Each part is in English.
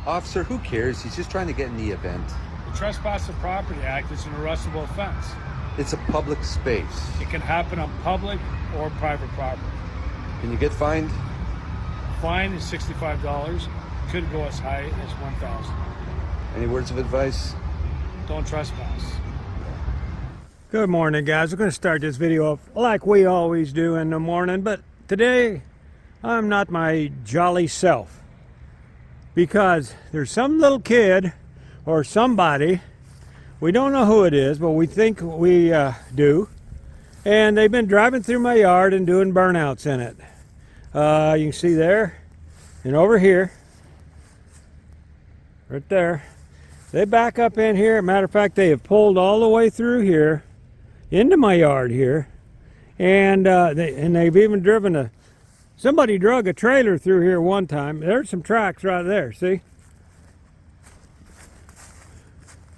Officer, who cares? He's just trying to get in the event. The Trespassing Property Act is an arrestable offense. It's a public space. It can happen on public or private property. Can you get fined? Fine is $65. Could go as high as $1,000. Any words of advice? Don't trespass. Good morning, guys. We're going to start this video off like we always do in the morning, but today I'm not my jolly self because there's some little kid or somebody, we don't know who it is, but we think we do, and they've been driving through my yard and doing burnouts in it. You can see there and over here, right there. They back up in here. Matter of fact, they have pulled all the way through here into my yard here, and they've even driven somebody drug a trailer through here one time. There's some tracks right there, see?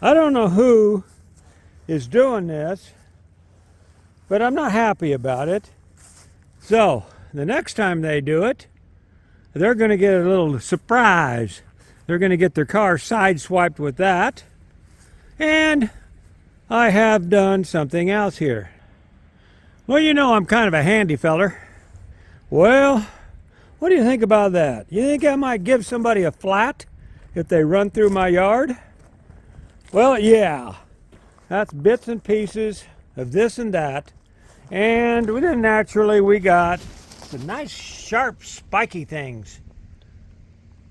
I don't know who is doing this, but I'm not happy about it. So the next time they do it, they're going to get a little surprise. They're going to get their car sideswiped with that. And I have done something else here. Well, you know I'm kind of a handy feller. Well, what do you think about that? You think I might give somebody a flat if they run through my yard? Well, yeah. That's bits and pieces of this and that. And then naturally we got the nice sharp spiky things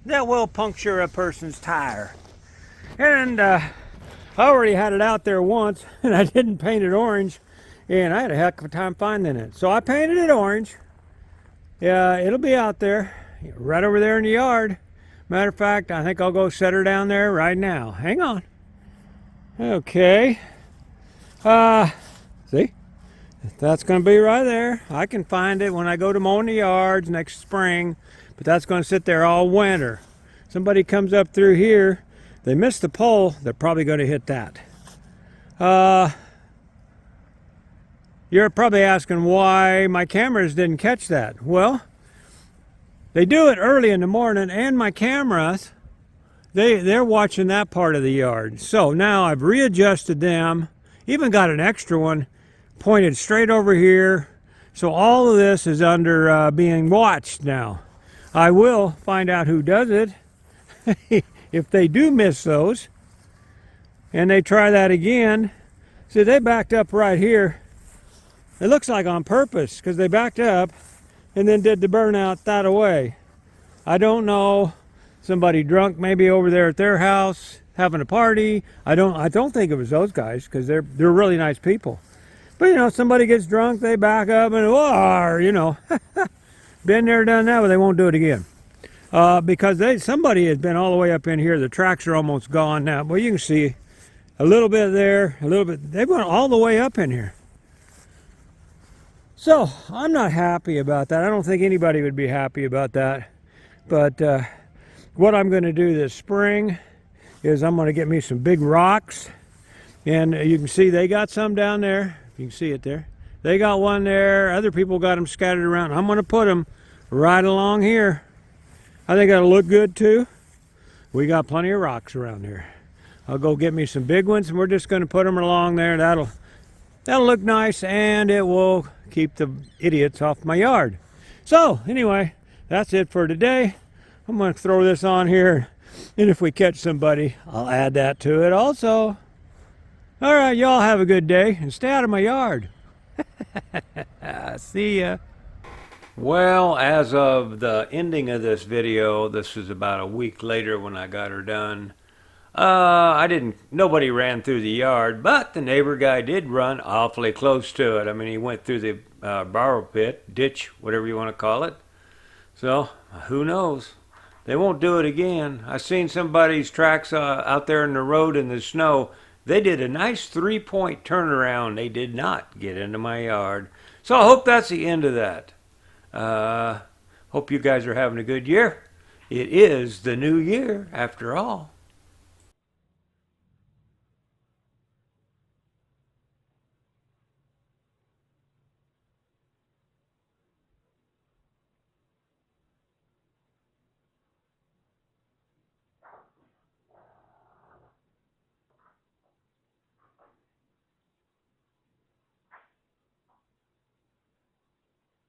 that will puncture a person's tire. And I already had it out there once, and I didn't paint it orange, and I had a heck of a time finding it. So I painted it orange. Yeah, it'll be out there, right over there in the yard. Matter of fact, I think I'll go set her down there right now. Hang on. Okay. See? That's going to be right there. I can find it when I go to mowing the yards next spring, but that's going to sit there all winter. Somebody comes up through here, they miss the pole, they're probably going to hit that. You're probably asking why my cameras didn't catch that. Well, they do it early in the morning, and my cameras, they're watching that part of the yard. So now I've readjusted them, even got an extra one pointed straight over here. So all of this is under being watched now. I will find out who does it if they do miss those. And they try that again. See, they backed up right here. It looks like on purpose because they backed up and then did the burnout that away. I don't know. Somebody drunk maybe over there at their house having a party. I don't think it was those guys because they're really nice people. But you know, somebody gets drunk, they back up and whoa, you know. Been there, done that, but they won't do it again. Because somebody has been all the way up in here. The tracks are almost gone now. Well, you can see a little bit there, a little bit. They went all the way up in here. So I'm not happy about that. I don't think anybody would be happy about that. But what I'm going to do this spring is I'm going to get me some big rocks. And you can see they got some down there. You can see it there. They got one there. Other people got them scattered around. I'm going to put them right along here. I think that'll look good too. We got plenty of rocks around here. I'll go get me some big ones, and we're just going to put them along there. That'll look nice, and it will keep the idiots off my yard. So anyway, that's it for today. I'm going to throw this on here, and if we catch somebody, I'll add that to it also. All right, y'all have a good day, and stay out of my yard. See ya. Well, as of the ending of this video, this is about a week later when I got her done. Nobody ran through the yard, but the neighbor guy did run awfully close to it. I mean, he went through the borrow pit, ditch, whatever you want to call it. So, who knows? They won't do it again. I seen somebody's tracks out there in the road in the snow. They did a nice 3-point turnaround. They did not get into my yard. So I hope that's the end of that. Hope you guys are having a good year. It is the new year, after all.